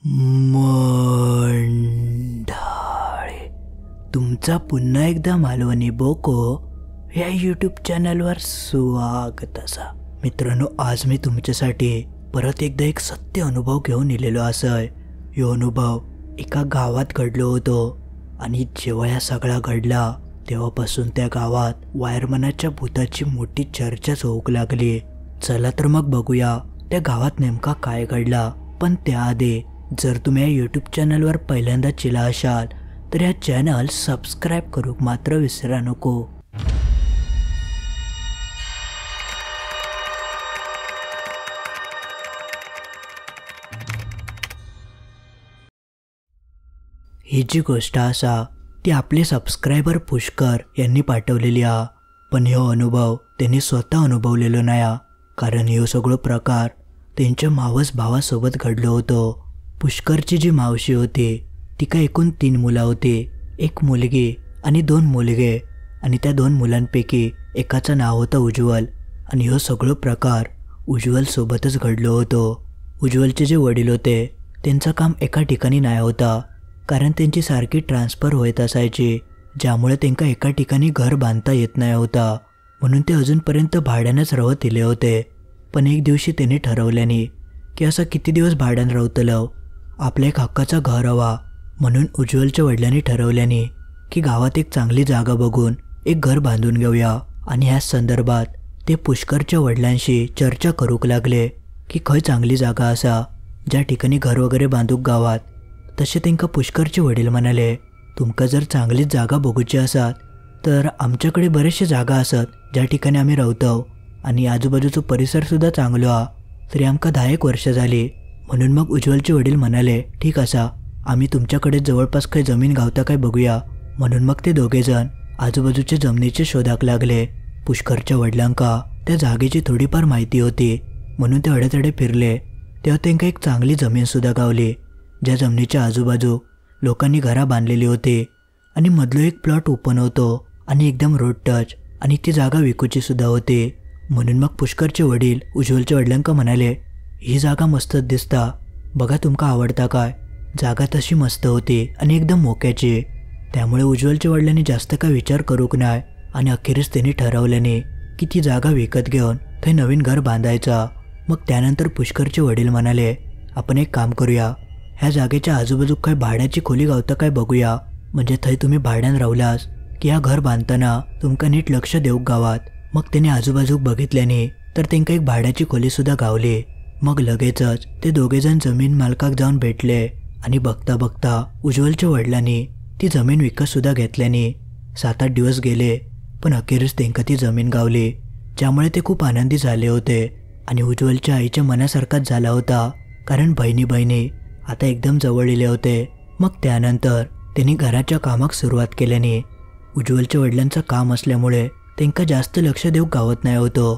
मंडळी, तुमचा पुन्हा एकदा मालवणी बोको या यूट्यूब चॅनलवर स्वागत असा. मित्रांनो, आज मी तुमच्यासाठी परत एकदा एक सत्य अनुभव घेऊन इलेलो असय. यो अनुभव एका गावात घडलो होतो आणि जेव्हा या सगळा घडला तेव्हापासून त्या गावात वायरमनाच्या भूताची मोठी चर्चाच होऊ लागली. चला तर मग बघूया त्या गावात नेमका काय घडला. पण त्याआधी जर तुम्ही या यूट्यूब चॅनलवर पहिल्यांदा चिला असाल तर या चॅनल सबस्क्राईब करूक मात्र विसरा नको. ही जी गोष्ट असा ती आपले सबस्क्रायबर पुष्कर यांनी पाठवलेली आ. पण ह्यो अनुभव त्यांनी स्वतः अनुभवलेलो नाही, कारण ह्यो सगळो प्रकार त्यांच्या मावस भावासोबत घडलो होतो. पुष्करची जी मावशी होती तिका एकूण 3 मुलं होती, एक मुलगी आणि 2 मुलगे. आणि त्या 2 मुलांपैकी एकाचं नाव होतं उज्ज्वल. आणि ह्यो सगळो प्रकार उज्ज्वल सोबतच घडलो होतो. उज्ज्वलचे जे वडील होते त्यांचं काम एका ठिकाणी नाही होता, कारण त्यांची सारखी ट्रान्सफर होत असायची, ज्यामुळे त्यांना एका ठिकाणी घर बांधता येत नाही होता. म्हणून ते अजूनपर्यंत भाड्यानंच राहत इले होते. पण एक दिवशी त्यांनी ठरवल्याने की असं किती दिवस भाड्यानं राहतलं, आपल्या एक हक्काचा घर हवा. म्हणून उज्ज्वलच्या वडिलांनी ठरवल्याने की गावात एक चांगली जागा बघून एक घर बांधून घेऊया. आणि ह्याच संदर्भात ते पुष्करच्या वडिलांशी चर्चा करूक लागले की खय चांगली जागा असा ज्या ठिकाणी घर वगैरे बांधूक गावात. तसे त्यांना पुष्करचे वडील म्हणाले, तुमका जर चांगलीच जागा बघूची असत तर आमच्याकडे बरेचशे जागा असत ज्या ठिकाणी आम्ही राहतो आणि आजूबाजूचा परिसरसुद्धा चांगलो हा. तरी आमका 10 वर्ष झाली. म्हणून मग उज्ज्वलचे वडील म्हणाले, ठीक असा, आम्ही तुमच्याकडे जवळपास काही जमीन गावता काय बघूया. म्हणून मग ते दोघेजण आजूबाजूच्या जमिनीचे शोधाक लागले. पुष्करच्या वडिलांका त्या जागेची थोडीफार माहिती होती, म्हणून ते अडेतडे फिरले. तेव्हा त्यांना एक चांगली जमीनसुद्धा गावली, ज्या जमिनीच्या आजूबाजू लोकांनी घरा बांधलेली होती आणि मधलो एक प्लॉट ओपन होतो आणि एकदम रोड टच, आणि ती जागा विकूची सुद्धा होती. म्हणून मग पुष्करचे वडील उज्ज्वलच्या वडिलांका म्हणाले, ही जागा मस्तच दिसता, बघा तुमका आवडता काय. जागा तशी मस्त होती आणि एकदम मोक्याची. त्यामुळे उज्ज्वलच्या वडिलांनी जास्त काय विचार करूक नाही आणि अखेरीस त्यांनी ठरवल्याने की ती जागा विकत घेऊन ते नवीन घर बांधायचा. मग त्यानंतर पुष्करचे वडील म्हणाले, आपण एक काम करूया, ह्या जागेच्या आजूबाजू काय भाड्याची खोली गावता काय बघूया. म्हणजे थंय तुम्ही भाड्यानं रावलास की ह्या घर बांधताना तुमका नीट लक्ष देऊक गावात. मग त्याने आजूबाजूक बघितल्याने तर त्यांना एक भाड्याची खोलीसुद्धा गावली. मग लगेचच ते दोघेजण जमीन मालकाक जाऊन भेटले आणि बघता बघता उज्ज्वलच्या वडिलांनी ती जमीन विकतसुद्धा घेतल्याने 7-8 दिवस गेले. पण अखेरीस त्यांना ती जमीन गावली, ज्यामुळे ते खूप आनंदी झाले होते. आणि उज्ज्वलच्या आईच्या मनासारखाच झाला होता, कारण बहिणी आता एकदम जवळ इले होते. मग त्यानंतर त्यांनी घराच्या कामाक सुरुवात केल्याने उज्ज्वलच्या वडिलांचं काम असल्यामुळे त्यांना जास्त लक्ष देऊ गावत नाही होतं.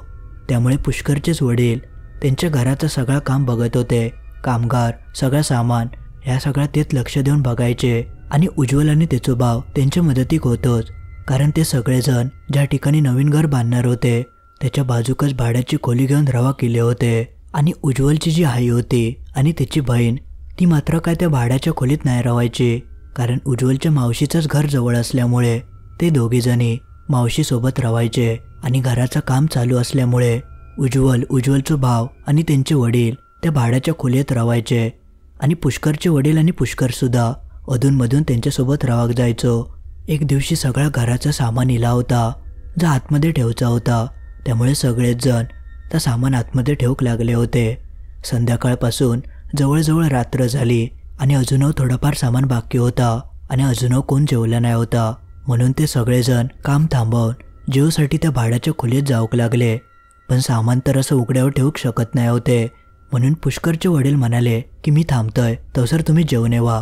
त्यामुळे पुष्करचेच वडील त्यांच्या घराचं सगळं काम बघत होते. कामगार, सगळं सामान ह्या सगळ्या तेच लक्ष देऊन बघायचे. आणि उज्ज्वल आणि त्याचा भाव त्यांच्या मदतीक होतोच, कारण ते सगळेजण ज्या ठिकाणी नवीन घर बांधणार होते त्याच्या बाजूकच भाड्याची खोली घेऊन रवा केले होते. आणि उज्ज्वलची जी आई होती आणि त्याची बहीण ती मात्र काय त्या भाड्याच्या खोलीत नाही राहायची, कारण उज्ज्वलच्या मावशीचंच घर जवळ असल्यामुळे ते दोघेजणी मावशीसोबत राहायचे. आणि घराचं काम चालू असल्यामुळे उज्ज्वलचा भाव आणि त्यांचे वडील त्या भाड्याच्या खोलीत राहायचे. आणि पुष्करचे वडील आणि पुष्करसुद्धा अधूनमधून त्यांच्यासोबत राहाक जायचो. एक दिवशी सगळा घराचा सामान इला होता जो आतमध्ये ठेवचा होता, त्यामुळे सगळेच जण त्या सामान आतमध्ये ठेवूक लागले होते. संध्याकाळपासून जवळजवळ रात्र झाली आणि अजूनही थोडंफार सामान बाकी होता आणि अजूनही कोण जेवला नाही होता. म्हणून ते सगळेजण काम थांबवून जेवसाठी त्या भाड्याच्या खोलीत जाऊक लागले. पण सामान तर असं उघड्यावर ठेवूक शकत नाही होते. म्हणून पुष्करचे वडील म्हणाले की मी थांबतोय तवसर तुम्ही जेवण येवा.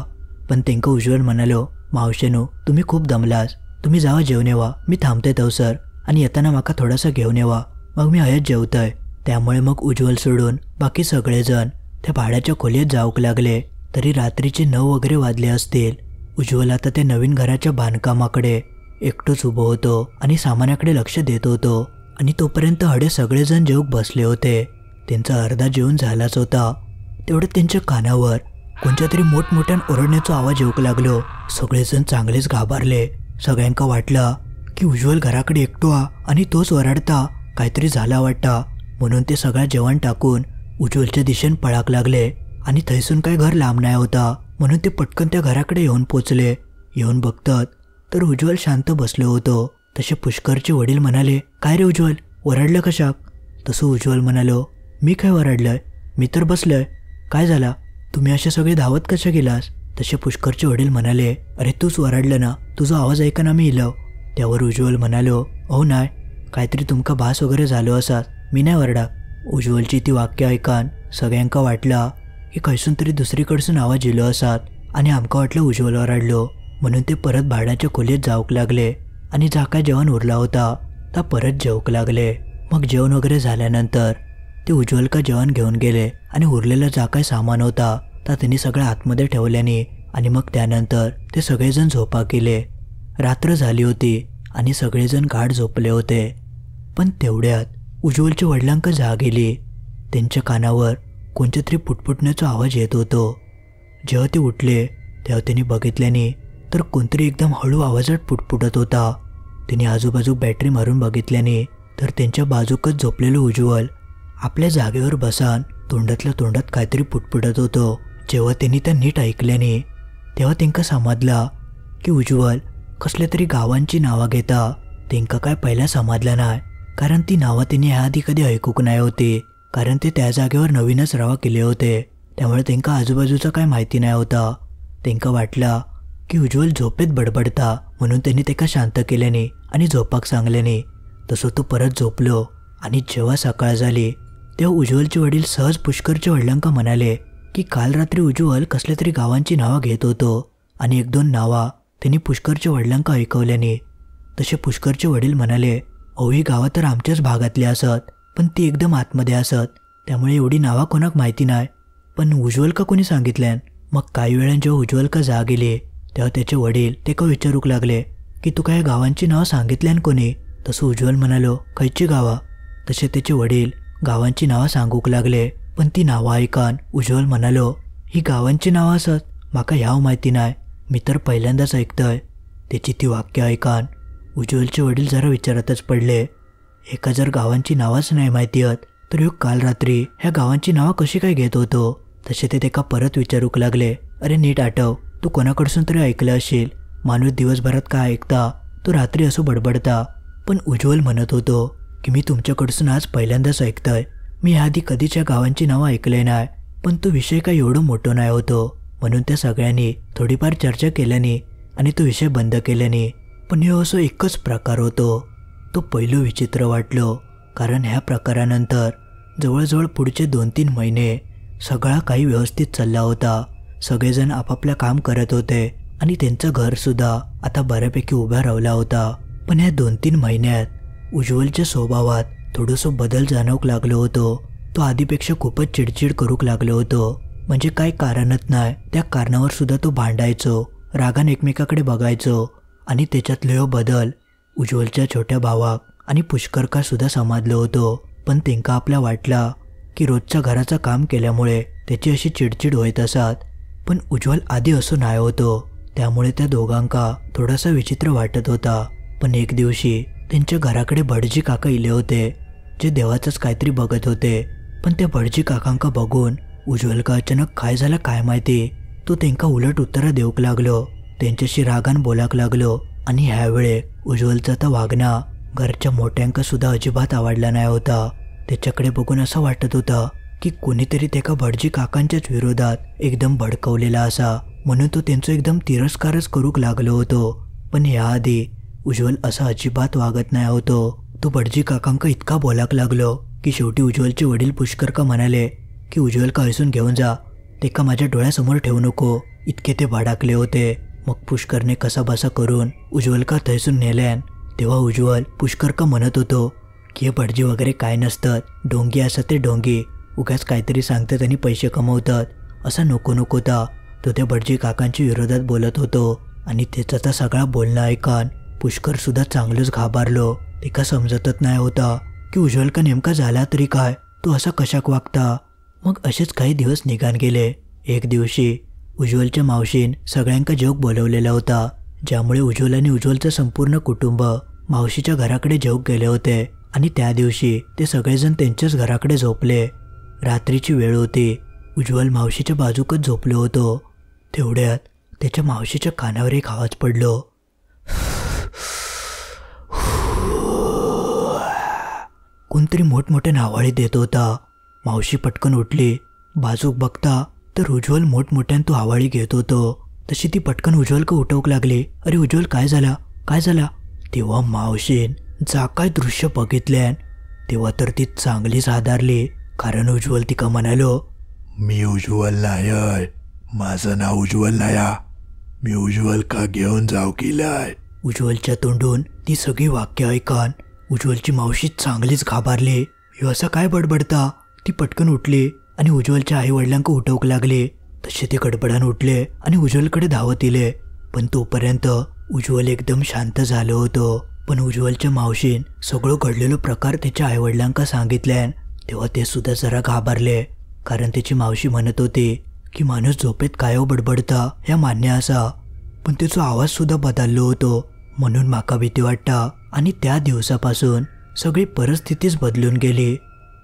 पण त्यांना उज्ज्वल म्हणालो, मावशेनो तुम्ही खूप दमलास, तुम्ही जावा जेवण येवा, मी थांबतोय तवसर, आणि येताना माका थोडासा घेऊन येवा, मग मी हयत जेवतोय. त्यामुळे मग उज्ज्वल सोडून बाकी सगळेजण त्या भाड्याच्या खोलीत जाऊक लागले. तरी रात्रीचे 9 वगैरे वाजले असतील. उज्ज्वल आता त्या नवीन घराच्या बांधकामाकडे एकटोच उभं होतो आणि सामानाकडे लक्ष देत होतो. आणि तोपर्यंत हडे सगळेजण जेवूक बसले होते. त्यांचा अर्धा जेवण झालाच होता. तेवढ्यात त्यांच्या कानावर कोणत्या तरी मोठमोठ्यान ओरडण्याचा आवाज येऊक लागलो. सगळेजण चांगलेच घाबरले. सगळ्यांका वाटला की उज्ज्वल घराकडे एकटो आणि तोच ओरडता काहीतरी झाला वाटता. म्हणून ते सगळं जेवण टाकून उज्ज्वलच्या दिशेने पळाक लागले. आणि थैसून काय घर लांब नाही होता म्हणून ते पटकन त्या घराकडे येऊन पोचले. येऊन बघतात तर उज्ज्वल शांत बसलो होतो. तसे पुष्करचे वडील म्हणाले, काय रे उज्ज्वल, ओरडलं कशाक? तसं उज्ज्वल म्हणालो, मी काय ओरडलंय, मी तर बसलोय. काय झाला, तुम्ही असे सगळे धावत कशा गेलास? तसे पुष्करचे वडील म्हणाले, अरे तूच ओरडलं ना, तुझा आवाज ऐकन आम्ही इलव. त्यावर उज्ज्वल म्हणालो, अहो नाही, काहीतरी तुमका भास वगैरे झालो असात, मी नाही ओरडा. उज्ज्वलची ती वाक्य ऐकान सगळ्यांका वाटला की खैसून तरी दुसरीकडसून आवाज इलो असात आणि आमका वाटलं उज्ज्वल ओरडलो. म्हणून ते परत भाड्याच्या खोलीत जाऊक लागले आणि जा काय जेवण उरला होता ता परत जेवक लागले. मग जेवण वगैरे झाल्यानंतर ते उज्ज्वलका जेवण घेऊन गेले आणि उरलेलं जा काय सामान होता ता त्यांनी सगळं आतमध्ये ठेवल्याने आणि मग त्यानंतर ते सगळेजण झोपा केले. रात्र झाली होती आणि सगळेजण गाढ झोपले होते. पण तेवढ्यात उज्ज्वलच्या वडिलांका जाग गेली. त्यांच्या कानावर कोणत्या तरी पुटपुटण्याचा आवाज येत होतो. जेव्हा ते उठले तेव्हा त्यांनी बघितल्याने तर कोणतरी एकदम हळू आवाजात पुटपुटत होता. त्यांनी आजूबाजू बॅटरी मारून बघितल्याने तर त्यांच्या बाजूकच झोपलेलं उज्ज्वल आपल्या जागेवर बसान तोंडातल्या तोंडात काहीतरी पुटपुटत होतो. जेव्हा त्यांनी त्या नीट ऐकल्याने तेव्हा त्यांका समजला की उज्ज्वल कसल्या तरी गावांची नावं घेता. त्यांका काय पहिला समजलं नाही, कारण ती नावं त्यांनी ह्याआधी कधी ऐकूक नाही होती, कारण ते त्या जागेवर नवीनच रवा केले होते. त्यामुळे त्यांका आजूबाजूचा काय माहिती नाही होता. त्यांका वाटला की उज्ज्वल झोपेत बडबडता म्हणून त्यांनी त्याला शांत केल्याने आणि झोपाक सांगल्याने तसं तो परत झोपलो. आणि जेव्हा सकाळ झाली तेव्हा उज्ज्वलचे वडील सहज पुष्करच्या वडिलांका म्हणाले की काल रात्री उज्ज्वल कसल्या तरी गावांची नावं घेत होतो आणि एक दोन नावा त्यांनी पुष्करच्या वडिलांका ऐकवल्याने. तसे पुष्करचे वडील म्हणाले, अहो ही गावं तर आमच्याच भागातली असत, पण ती एकदम आतमध्ये असत, त्यामुळे एवढी नावा कोणाक माहिती नाही. पण उज्ज्वल का कोणी सांगितल्यान? मग काही वेळान जेव्हा उज्ज्वल का जाग गेले तेव्हा त्याचे वडील ते का विचारूक लागले की तू काय गावांची नावं सांगितल्यान कोणी? तसं उज्ज्वल म्हणालो, खयची गावा? तसे त्याचे वडील गावांची नावं सांगूक लागले. पण ती नावं ऐकान उज्ज्वल म्हणालो, ही गावांची नावं असत, माका ह्याव माहिती नाही, मी तर पहिल्यांदाच ऐकतोय. त्याची ती वाक्य ऐकान उज्ज्वलचे वडील जरा विचारातच पडले. एका जर गावांची नावच नाही माहिती आहेत तर ह्यो काल रात्री ह्या गावांची नावं कशी काय घेत होतो? तसे ते एका परत विचारूक लागले, अरे नीट आठव, तू कोणाकडसून तरी ऐकलं असेल, माणूस दिवसभरात काय ऐकता तो रात्री असं बडबडता. पण उज्ज्वल म्हणत होतो की मी तुमच्याकडसून आज पहिल्यांदाच ऐकतोय, मी ह्याआधी कधीच्या गावांची नावं ऐकले नाही. पण तो विषय काय एवढं मोठं नाही होतो म्हणून त्या सगळ्यांनी थोडीफार चर्चा केल्याने आणि तो विषय बंद केल्याने. पण हे असं एकच प्रकार होतो. तो पहिलं विचित्र वाटलो, कारण ह्या प्रकारानंतर जवळजवळ पुढचे 2-3 महिने सगळा काही व्यवस्थित चालला होता. सगळेजण आपापल्या काम करत होते आणि त्यांचं घरसुद्धा आता बऱ्यापैकी उभा राहिला होता. पण ह्या 2-3 महिन्यात उज्ज्वलच्या स्वभावात थोडंसं बदल जाणवक लागलो होतो. तो आधीपेक्षा खूपच चिडचिड करूक लागलो होतो. म्हणजे काय कारणच नाही त्या कारणावर सुद्धा तो भांडायचो, रागान एकमेकाकडे बघायचो. आणि त्याच्यातले बदल उज्ज्वलच्या छोट्या भावाक आणि पुष्करका सुद्धा समजलो होतो. पण त्यांका आपल्या वाटला की रोजच्या घराचं काम केल्यामुळे त्याची अशी चिडचिड होत असत. पण उज्ज्वल आधी असं नाही होतो, त्यामुळे त्या दोघांका थोडासा विचित्र वाटत होता. पण एक दिवशी त्यांच्या घराकडे भटजी काका इले होते, जे देवाचंच काहीतरी बघत होते. पण त्या भटजी काकांका बघून उज्ज्वलका अचानक काय झालं काय माहिती, तो त्यांका उलट उत्तरं देऊक लागलो, त्यांच्याशी रागान बोलाक लागलो. आणि ह्यावेळे उज्ज्वलचा तर वागणा घरच्या मोठ्यांका सुद्धा अजिबात आवडला नाही होता. त्याच्याकडे बघून असं वाटत होतं की कोणीतरी त्याका भटजी काकांच्याच विरोधात एकदम भडकवलेला असा, म्हणून तो त्यांचा एकदम तिरस्कारच करूक लागलो होतो. पण याआधी उज्ज्वल असा अजिबात वागत नाही होतो. तो भटजी काकांका इतका बोलाक लागलो की शेवटी उज्ज्वलचे वडील पुष्करका म्हणाले की उज्ज्वलका हसून घेऊन जा, ते का माझ्या डोळ्यासमोर ठेवू नको. इतके ते भडाकले होते. मग पुष्करने कसा बसा करून उज्ज्वलका थैसून नेल्यान. तेव्हा उज्ज्वल पुष्करका म्हणत होतो की हे भटजी वगैरे काय नसतात, ढोंगी असतात ते ढोंगी, उगाच काहीतरी सांगतात आणि पैसे कमवतात, असं नको नकोता. तो त्या भटजी काकांच्या विरोधात बोलत होतो. आणि त्याचा तर सगळा बोलणं ऐकान पुष्कर सुद्धा चांगलंच घाबरलो. ते का समजतच नाही होता की उज्ज्वलका नेमका झाला तरी काय, तो असा कशाक वागता. मग असेच काही दिवस निघान गेले. एक दिवशी उज्ज्वलच्या मावशीन सगळ्यांका जेवक बोलवलेला होता, ज्यामुळे उज्ज्वल आणि उज्ज्वलचं संपूर्ण कुटुंब मावशीच्या घराकडे जेवक गेले होते आणि त्या दिवशी ते सगळेजण त्यांच्याच घराकडे झोपले. रात्रीची वेळ होती. उज्ज्वल मावशीच्या बाजूकच झोपलो होतो. तेवढ्यात त्याच्या मावशीच्या कानावर एक आवाज पडलो. कोणतरी मोठमोठ्या नावाळी देत होता. मावशी पटकन उठली. बाजूक बघता तर उज्ज्वल मोठमोठ्यान तो आवाळी घेत होतो. तशी ती पटकन उज्ज्वलका उठवक लागली. अरे उज्ज्वल, काय झाला, काय झाला? तेव्हा मावशीन जा काय दृश्य बघितल्यान तेव्हा तर ती चांगलीच हादरली. कारण उज्ज्वल तिका म्हणालो, मी उज्ज्वल नाय, माझं नाव उज्ज्वल नाया, मी उज्ज्वल का घेऊन जाऊ केलाय. उज्ज्वलच्या तोंडून ती सगळी वाक्य ऐकान उज्ज्वलची मावशी चांगलीच घाबरली. ह्यो असं काय बडबडता? ती पटकन उठली आणि उज्ज्वलच्या आई वडिलांक उठवक लागली. तसे ते गडबडान उठले आणि उज्ज्वलकडे धावत इले. पण तोपर्यंत उज्ज्वल एकदम शांत झालो होतो. पण उज्ज्वलच्या मावशीन सगळं घडलेलो प्रकार त्याच्या आई वडिलांका सांगितल्यान तेव्हा ते सुद्धा जरा घाबरले. कारण त्याची मावशी म्हणत होती की माणूस झोपेत काय बडबडता ह्या मान्य असा, पण त्याचा आवाज सुद्धा बदललो होतो. म्हणून माका भीती वाटता. आणि त्या दिवसापासून सगळी परिस्थितीच बदलून गेली.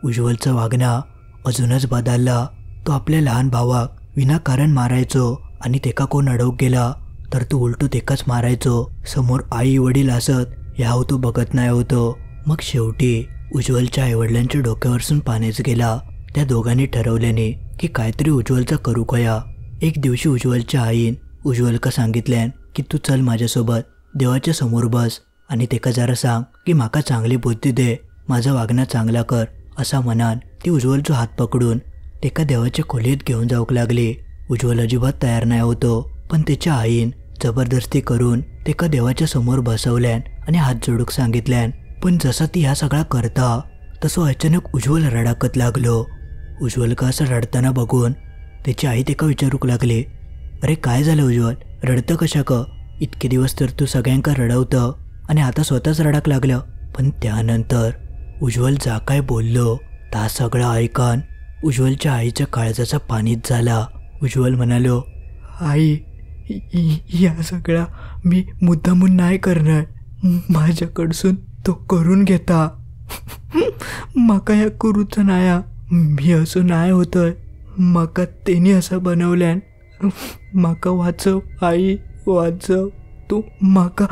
उज्ज्वलचा वागणा अजूनच बदलला. तो आपल्या लहान भावाक विनाकारण मारायचो आणि तेका कोण अडवक गेला तर तो उलटू तेकाच मारायचो. समोर आई वडील असत ह्या तो बघत नाही होतो. मग शेवटी उज्ज्वलच्या आईवडिलांच्या डोक्यावरसून पाण्याच गेला. त्या दोघांनी ठरवल्याने की काहीतरी उज्ज्वलचा करू कया. एक दिवशी उज्ज्वलच्या आईन उज्ज्वलका सांगितल्यान की तू चल माझ्यासोबत देवाच्या समोर बस आणि तेका जरा सांग की माका चांगली बुद्धी दे, माझा वागणं चांगला कर. असा म्हणान ती उज्ज्वलचा हात पकडून तेका देवाच्या खोलीत घेऊन जाऊक लागली. उज्ज्वल अजिबात तयार नाही होतो. पण त्याच्या आईन जबरदस्ती करून तेका देवाच्या समोर बसवल्यान आणि हात जोडूक सांगितल्यान. पण जसा ती ह्या सगळा करता तसं अचानक उज्ज्वल रडाकत लागलो. उज्ज्वलका असं रडताना बघून त्याची आई तेका विचारूक लागली, अरे काय झालं उज्ज्वल, रडतं कशा क? इतके दिवस तर तू सगळ्यांका रडवतं आणि आता स्वतःच रडाक लागलं. पण त्यानंतर उज्ज्वल जा काय बोललो ता सगळा ऐकान उज्ज्वलच्या आईच्या काळजाचा पाणीच झाला. उज्ज्वल म्हणालो, आई या सगळा मी मुद्दामून नाही करणार, माझ्याकडसून तो करून घेता. माका या करूचं नाया, मी असं नाही होतंय, माका तेनी असं बनवल्यान. माका वाचव आई, वाचव, तू माका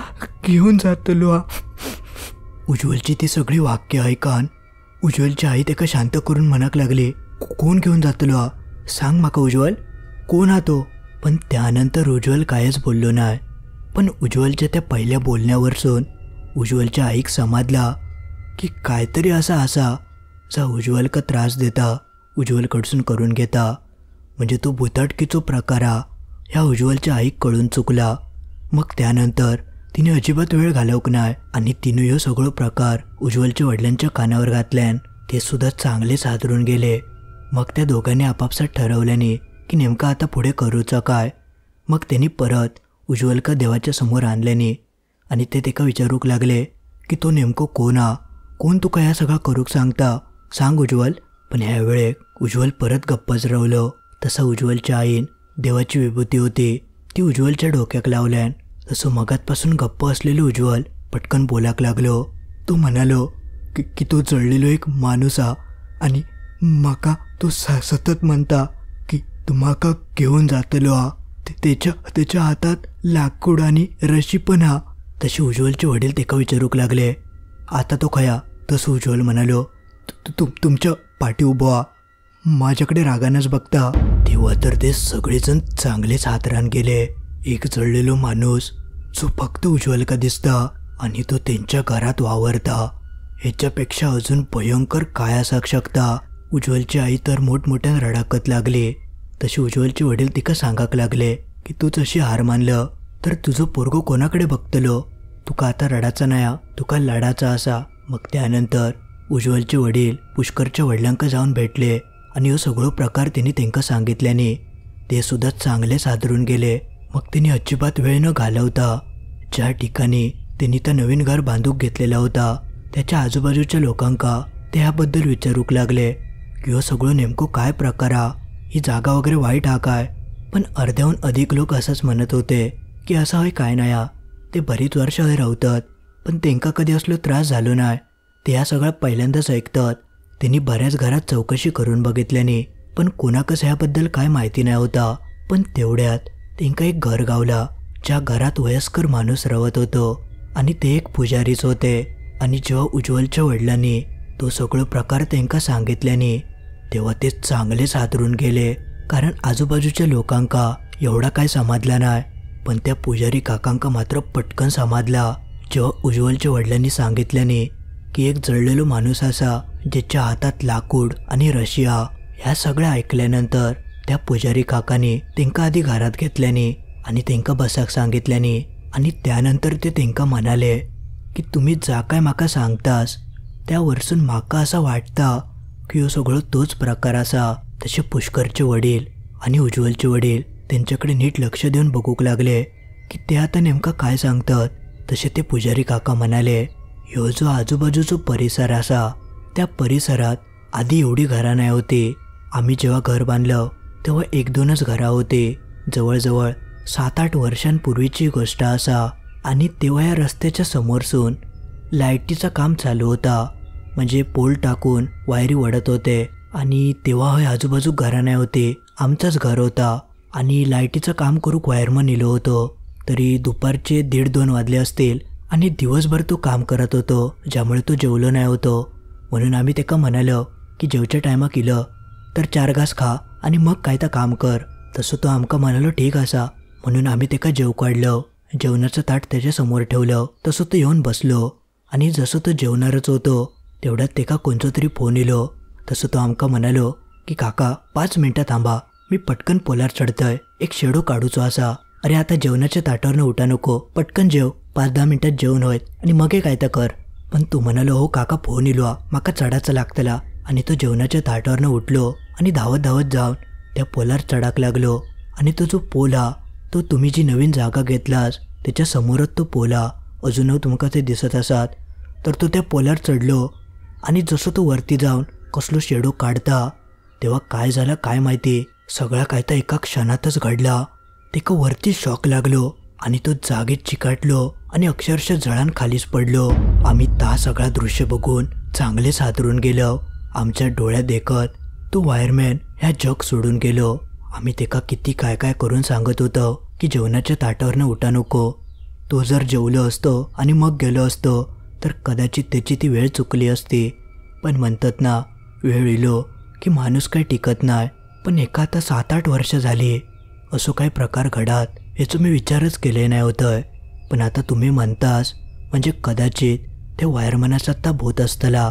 घेऊन जातलो. उज्ज्वलची ती सगळी वाक्य ऐकान उज्ज्वलची आई तेका शांत करून म्हणक लागली, कोण घेऊन जातलो? सांग माका उज्ज्वल, कोण हा तो? पण त्यानंतर उज्ज्वल कायच बोललो नाही. पण उज्ज्वलच्या त्या पहिल्या बोलण्यावरसून उज्ज्वलच्या आईक समजला की काहीतरी असा जा उज्ज्वलका त्रास देता, उज्ज्वलकडसून करून घेता. म्हणजे तो भुताटकीचो प्रकार ह्या उज्ज्वलच्या आईक कळून चुकला. मग त्यानंतर तिने अजिबात वेळ घालवक नाही आणि तिने ह्यो सगळो प्रकार उज्ज्वलच्या वडिलांच्या कानावर घातल्यान ते सुद्धा चांगलेच हादरून गेले. मग त्या दोघांनी आपापसात ठरवल्याने की नेमका आता पुढे करूचा काय. मग त्यांनी परत उज्ज्वलका देवाच्या समोर आणल्याने आणि ते तेका विचारूक लागले की तो नेमको कोण तुका ह्या सगळा करूक सांगता, सांग उज्ज्वल. पण ह्या वेळेक उज्ज्वल परत गप्पच रवलो. तसा उज्ज्वलच्या आईन देवाची विभूती होती ती उज्ज्वलच्या डोक्याक लावल्यान. तसं मगातपासून गप्प असलेलो उज्ज्वल पटकन बोलाक लागलो. तो म्हणालो की तो जळलेलो एक माणूस आणि माका तो सतत म्हणता की तू माका घेऊन जातलो त्याच्या हातात लाकूड आणि रशी पण तशी उज्ज्वलचे वडील तेका विचारूक लागले, आता तो खया? तसं उज्ज्वल म्हणालो, तुमच्या पाठी उभा, माझ्याकडे रागानंच बघता. तेव्हा तर ते सगळेजण चांगलेच हातरान गेले. एक जळलेलो माणूस जो फक्त उज्ज्वलका दिसता आणि तो त्यांच्या घरात वावरता. ह्याच्यापेक्षा अजून भयंकर काय असू शकता? उज्ज्वलची आई तर मोठमोठ्यानं रडाकत लागली. तशी उज्ज्वलचे वडील तिका सांगाक लागले की तू जशी हार मानलं तर तुझं पोरगो कोणाकडे बघतलो? तुका आता रडाचा नाही, तुका लढाचा असा. मग त्यानंतर उज्ज्वलचे वडील पुष्करच्या वडिलांका जाऊन भेटले आणि ह्यो सगळो प्रकार त्यांनी त्यांका सांगितल्याने ते सुद्धा चांगलेच हादरून गेले. मग त्यांनी अजिबात वेळ न घालवता ज्या ठिकाणी त्यांनी त्या नवीन घर बांधूक घेतलेला होता त्याच्या आजूबाजूच्या लोकांका ते ह्याबद्दल विचारूक लागले की ह्यो सगळं नेमकं काय प्रकार ही जागा वगैरे वाईट काय? पण अर्ध्याहून अधिक लोक असंच म्हणत होते की असं हय काय नाही ते बरीच वर्ष हय रावतात पण तेंका कधी असलो त्रास झालो नाही. ते ह्या सगळं पहिल्यांदाच ऐकतात. त्यांनी बऱ्याच घरात चौकशी करून बघितल्याने पण कोणाकच ह्याबद्दल काय माहिती नाही होता. पण तेवढ्यात तेंका एक घर गावला ज्या घरात वयस्कर माणूस राहत होतो आणि ते एक पुजारीच होते. आणि जेव्हा उज्ज्वलच्या वडिलांनी तो सगळं प्रकार त्यांका सांगितल्याने तेव्हा ते चांगलेच हादरून गेले. कारण आजूबाजूच्या लोकांका एवढा काय समजला नाही पण त्या पुजारी काकांका मात्र पटकन समजला. जेव्हा उज्ज्वलच्या वडिलांनी सांगितल्याने की एक जळलेलो माणूस असा ज्याच्या हातात लाकूड आणि रशिया ह्या सगळ्या ऐकल्यानंतर त्या पुजारी काकाने तेंका आधी घरात घेतल्याने आणि तेंका बसाक सांगितल्याने आणि त्यानंतर ते तेंका म्हणाले की तुम्ही जा काय माका सांगतास त्या वरसून माका असा वाटता की हो सगळं तोच प्रकार असा. तसे पुष्करचे वडील आणि उज्ज्वलचे वडील त्यांच्याकडे नीट लक्ष देऊन बघूक लागले की ते आता नेमका काय सांगतात. तसे ते पुजारी काका म्हणाले ह्यो जो आजूबाजूचा परिसर असा त्या परिसरात आधी एवढी घरा नाही होती. आम्ही जेव्हा घर बांधलं तेव्हा 1-2च घरा होते. जवळजवळ 7-8 वर्षांपूर्वीची गोष्ट असा. आणि तेव्हा या रस्त्याच्या समोरसून लाईटीचं काम चालू होता. म्हणजे पोल टाकून वायरी वडत होते आणि तेव्हा हय आजूबाजू घरा नाही होते. आमचंच घर होता आणि लाईटीचं काम करूक वायरमन इलो होतो. तरी दुपारचे 1:30-2 वाजले असतील आणि दिवसभर तो काम करत होतो ज्यामुळे तो जेवलो नाही होतो. म्हणून आम्ही तेका म्हणालो की जेवच्या टायमाक इलं तर 4 घास खा आणि मग काय तर काम कर. तसं तो आमका म्हणालो ठीक असा. म्हणून आम्ही तेका जेव काढलं. जेवणाचं ताट त्याच्या समोर ठेवलं. तसं तो येऊन बसलो आणि जसं तो जेवणारच होतो तेवढ्यात तेका कोणचा तरी फोन इलो. तसं तो आमका म्हणालो की काका 5 मिनटं थांबा मी पटकन पोलार चढतोय एक शेडो काढूचो असा. अरे आता जेवणाच्या ताटावरनं उठा नको पटकन जेव 5-10 मिनिटात जेवण होत आणि मग काय तर कर. पण तू म्हणालो हो काका फोन इलो माका चढायचं लागतला. आणि तो जेवणाच्या ताटावरनं उठलो आणि धावत धावत जाऊन त्या पोलार चढाक लागलो. आणि तो जो पोल हा तो तुम्ही जी नवीन जागा घेतलास त्याच्या समोरच तो पोल हा. अजूनही तुमका ते दिसत असतात. तर तो त्या पोलार चढलो आणि जसं तो वरती जाऊन कसलो शेडो काढता तेव्हा काय झालं काय माहिती सगळा काय तर एका क्षणातच घडला. तेका वरती शॉक लागलो आणि तो जागेत चिकाटलो आणि अक्षरशः जळान खालीच पडलो. आम्ही ता सगळा दृश्य बघून चांगलेच हादरून गेलो. आमच्या डोळ्यात देखत तो वायरमॅन ह्या जग सोडून गेलो. आम्ही तेका किती काय काय करून सांगत होतो की जेवणाच्या ताटावरनं उठा नको. तो जर जेवलो असतो आणि मग गेलो असतो तर कदाचित त्याची ती वेळ चुकली असती. पण म्हणतात ना वेळ इलो की माणूस काही टिकत नाही. पण एका आता 7-8 वर्ष झाली असो काही प्रकार घडात याचं मी विचारच केले नाही होतं. पण आता तुम्ही म्हणतास म्हणजे कदाचित त्या वायरमनाचा आता भूत असतला.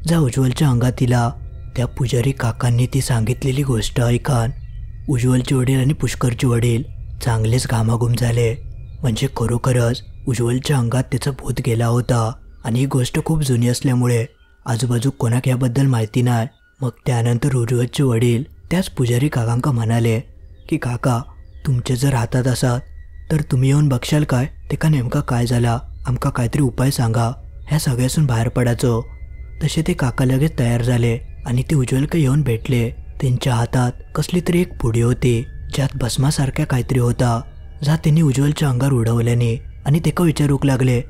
ज्या उज्ज्वलच्या अंगातीला त्या पुजारी काकांनी ती सांगितलेली गोष्ट ऐकान उज्ज्वलचे वडील आणि पुष्करचे वडील चांगलेच घामाघूम झाले. म्हणजे खरोखरच उज्ज्वलच्या अंगात त्याचा भूत गेला होता. आणि ही गोष्ट खूप जुनी असल्यामुळे आजूबाजू कोणाक याबद्दल माहिती नाही. मग त्यानंतर उज्ज्वलचे वडील त्याच पुजारी काकांका म्हणाले की काका तुमचे जर हातात असात तर तुम्ही येऊन बघशाल काय ते का नेमका काय झाला आमका काहीतरी उपाय सांगा ह्या सगळ्यासून बाहेर पडायचो. तसे ते काका लगेच तयार झाले आणि ते उज्ज्वलका येऊन भेटले. त्यांच्या हातात कसली तरी एक पुडी होती ज्यात भस्मासारख्या काहीतरी होता. ज्या त्यांनी उज्ज्वलच्या अंगावर उडवल्याने आणि तेका विचारूक लागले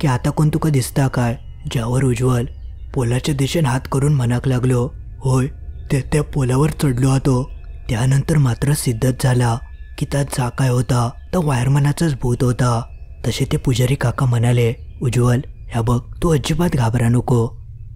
की आता कोण तुका दिसता काय. ज्यावर उज्ज्वल पोलाच्या दिशेने हात करून म्हणाक लागलो होय ते त्या पोलावर चढलो होतो. त्यानंतर मात्र सिद्धच झाला की त्यात जा काय होता तर वायरमनाचाच भूत होता. तसे ते पुजारी काका म्हणाले उज्ज्वल ह्या बघ तू अजिबात घाबरा नको.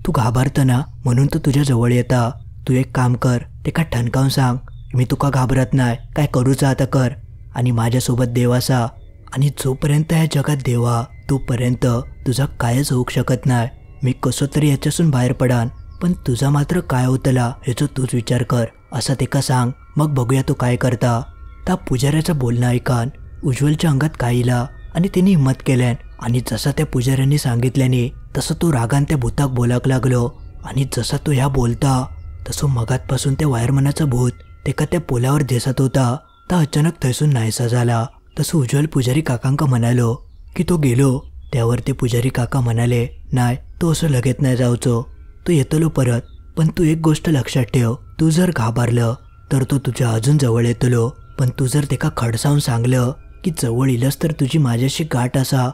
तू घाबरत ना म्हणून तो तुझ्या जवळ येता. तू एक काम कर ते का ठणकावून सांग मी तुका घाबरत नाही काय करूचा आता कर. आणि माझ्यासोबत देव असा आणि जोपर्यंत ह्या जगात देवा तोपर्यंत तुझा कायच होऊ शकत नाही. मी कसं तरी याच्यासून बाहेर पडान पण तुझा मात्र काय होतला ह्याचा तूच विचार कर असं ते का सांग मग बघूया तू काय करता. त्या पुजाऱ्याचं बोलणं ऐकान उज्ज्वलच्या अंगात काय इला आणि त्यांनी हिंमत केल्यान आणि जसा त्या पुजाऱ्यांनी सांगितल्याने तसं तो रागान त्या भूताक बोलाक लागलो. आणि जसा तो ह्या बोलता तसं मगातपासून त्या वायरमनाचा भूत ते का त्या पोलावर दिसत होता तर अचानक थैसून नाहीसा झाला. तसं उज्ज्वल पुजारी काकांका म्हणालो की तो गेलो. त्यावर ते पुजारी काका म्हणाले नाही तो असं लगेच नाही जाऊचो तो येतलो परत. पण तू एक गोष्ट लक्षात ठेव तू जर घाबरलं तर तो तुझ्या अजून जवळ येतलो पण तू जर तेका खडसावून सांगलं की जवळ इलस तर तुझी माझ्याशी गाठ असा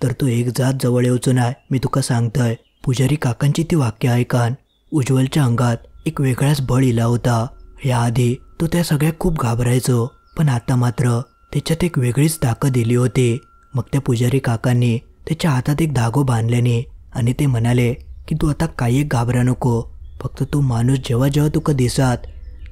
तर तू एक जात जवळ येवचो नाय, मी तुका सांगतय. पुजारी काकांची ती वाक्य ऐकान उज्ज्वलच्या अंगात एक वेगळाच बळ इला होता. याआधी तो त्या सगळ्या खूप घाबरायचो, पण आता मात्र त्याच्यात एक वेगळीच ताकद दिली होती. मग त्या पुजारी काकांनी त्याच्या हातात एक धागो बांधल्याने आणि ते म्हणाले की तू आता काही एक घाबरा नको, फक्त तो माणूस जेव्हा जेव्हा तुका दिसात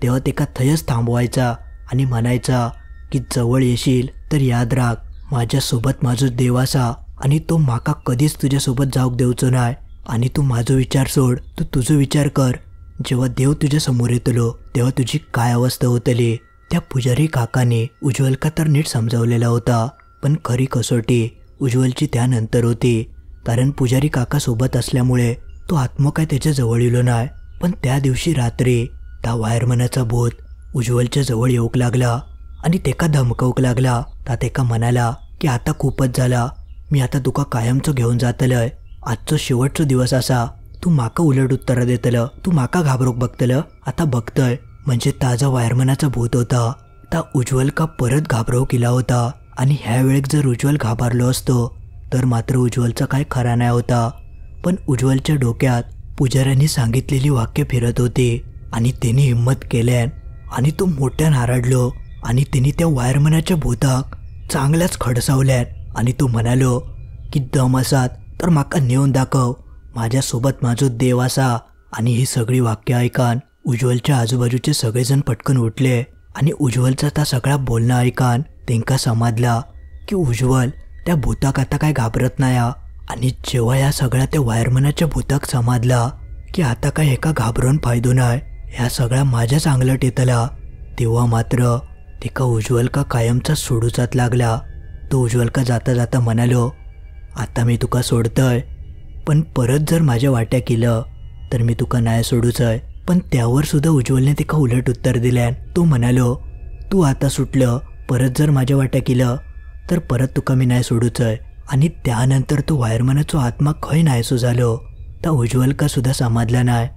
तेव्हा तेका थयच थांबवायचा आणि म्हणायचा की जवळ येशील तर याद राख माझ्यासोबत माझो देव असा आणि तो माका कधीच तुझ्यासोबत जाऊक देवचो नाय. आणि तू माझो विचार सोड, तू तुझो विचार कर. जेव्हा देव तुझ्या समोर येतलो तेव्हा तुझी काय अवस्था होतली. त्या पुजारी काकाने उज्ज्वलका तर नीट समजावलेला होता, पण खरी कसोटी उज्ज्वलची त्यानंतर होती. कारण पुजारी काका सोबत असल्यामुळे तो आत्मा काय त्याच्या जवळ इलो नाय. पण त्या दिवशी रात्री त्या वायरमनाचा भूत उज्ज्वलच्या जवळ येऊक लागला आणि तेका धमकावूक लागला. ता तेका म्हणाला की आता खूपच झाला, मी आता तुका कायमचो घेऊन जातलय. आजचो शेवटचो दिवस असा, तू माका उलट उत्तर देतलं, तू माका घाबरूक बघतलं. आता बघतय म्हणजे ताजा वायरमनाचा भूत होता. ता उज्ज्वलका परत घाबरवू केला होता. आणि ह्या वेळेक जर उज्ज्वल घाबरलो असतो तर मात्र उज्ज्वलचा काय खरा नाही होता. पण उज्ज्वलच्या डोक्यात पुजाऱ्यांनी सांगितलेली वाक्य फिरत होती आणि त्यांनी हिम्मत केल्यान आणि तो मोठ्यान हाराडलो आणि त्यांनी त्या वायरमनाच्या भूताक चांगल्याच खडसावल्यान आणि तो म्हणालो की दम असात तर माका नेऊन दाखव, माझ्यासोबत माझो देव असा. आणि ही सगळी वाक्य ऐकान उज्ज्वलच्या आजूबाजूचे सगळेजण पटकन उठले आणि उज्ज्वलचा त्या सगळा बोलणं ऐकान तेंका समजला की उज्ज्वल त्या भूताक आता काय घाबरत नाही. आणि जेव्हा या सगळ्या त्या वायरमनाच्या भूताक समजला की आता काय एका घाबरून फायदो नाही, ह्या सगळ्या माझ्या चांगलट येतला, तेव्हा मात्र तिका उज्ज्वलका कायमचा सोडूचात लागला. तो उज्ज्वलका जाता जाता म्हणालो आता मी तुका सोडतय, पण परत जर माझ्या वाट्या केलं तर मी तुका नाही सोडूचय. पण त्यावर सुद्धा उज्ज्वलने तिका उलट उत्तर दिल्यान तो म्हणालो तू आता सुटलं, परत जर माझ्या वाट्या केलं तर परत तुका मी नाही सोडूचय. आणि त्यानंतर तो वायरमनाचो आत्मा खंय नाहीसो झालो. त्या उज्ज्वलका सुद्धा समजला नाही,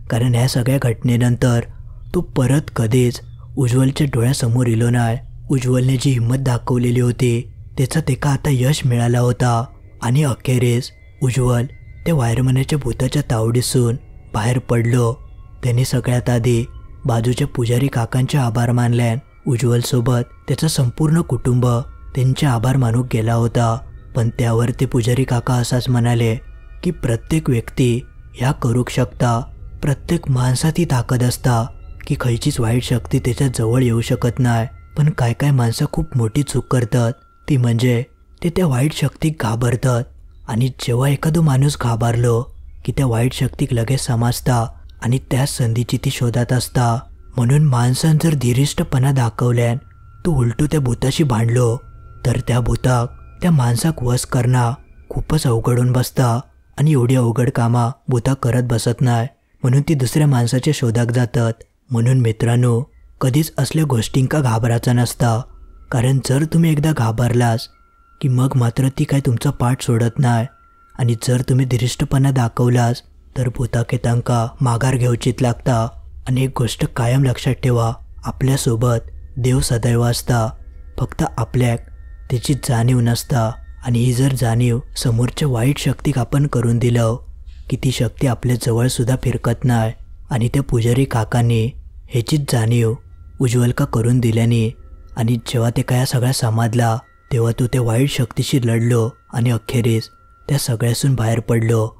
कारण ह्या सगळ्या घटनेनंतर तो परत कधीच उज्ज्वलच्या डोळ्यासमोर इलो नाही. उज्ज्वलने जी हिंमत दाखवलेली होती त्याचा तेका आता यश मिळाला होता. आणि अखेरीस उज्ज्वल त्या वायरमनाच्या भूताच्या तावडीसून बाहेर पडलो. त्यांनी सगळ्यात आधी बाजूच्या पुजारी काकांचे आभार मानल्यान उज्ज्वलसोबत त्याचं संपूर्ण कुटुंब त्यांचे आभार मानूक गेला होता. पण त्यावर ते पुजारी काका असाच म्हणाले की प्रत्येक व्यक्ती ह्या करूक शकता, प्रत्येक माणसात ही ताकद असता की खयचीच वाईट शक्ती त्याच्या जवळ येऊ शकत नाही. पण काय काय माणसं खूप मोठी चूक करतात, ती म्हणजे ते त्या वाईट शक्तीक घाबरतात. आणि जेव्हा एखादो माणूस घाबरलो की त्या वाईट शक्तीक लगेच समजता आणि त्याच संधीची ती शोधात असता. म्हणून माणसान जर धीरिष्टपणा दाखवल्यान तो उलटू त्या भूताशी भांडलो तर त्या भूताक त्या माणसाक वस करणं खूपच अवघडून बसता. आणि एवढी अवघड कामा भूता करत बसत नाही, म्हणून ती दुसऱ्या माणसाच्या शोधाक जातात. म्हणून मित्रांनो, कधीच असल्या गोष्टींका घाबरायचा नसता, कारण जर तुम्ही एकदा घाबरलास की मग मात्र ती काय तुमचा पाठ सोडत नाही. आणि जर तुम्ही धीरिष्टपणा दाखवलास तर भूताके तांका माघार घेवचीत लागता. आणि एक गोष्ट कायम लक्षात ठेवा, आपल्यासोबत देव सदैव असता, फक्त आपल्याक त्याची जाणीव नसता. आणि ही जर जाणीव समोरच्या वाईट शक्तीक आपण करून दिलं की ती शक्ती आपल्या जवळसुद्धा फिरकत नाही. आणि त्या पुजारी काकांनी ह्याचीच जाणीव उज्ज्वलका करून दिल्याने आणि जेव्हा ते काय सगळ्या समजला तेव्हा तो त्या वाईट शक्तीशी लढलो आणि अखेरीस त्या सगळ्यासून बाहेर पडलो.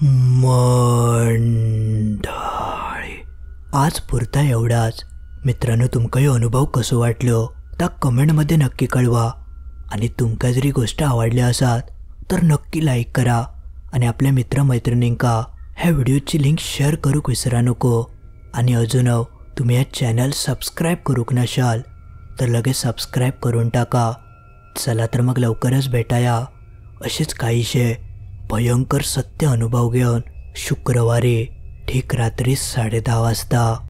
मंडळी, आज पुरता एवढाच. मित्रांनो, तुमकाही अनुभव कसो वाटलो त्या कमेंटमध्ये नक्की कळवा. आणि तुमका जरी गोष्ट आवडली असात तर नक्की लाईक करा आणि आपल्या मित्रमैत्रिणींका ह्या व्हिडिओची लिंक शेअर करूक विसरा नको. आणि अजून तुम्ही या चॅनल सबस्क्राईब करूक नशाल तर लगेच सबस्क्राईब करून टाका. चला तर मग लवकरच भेटाया असेच काहीशे भयंकर सत्य अनुभव घेऊन शुक्रवारी ठीक रात्री 10:30 वाजता.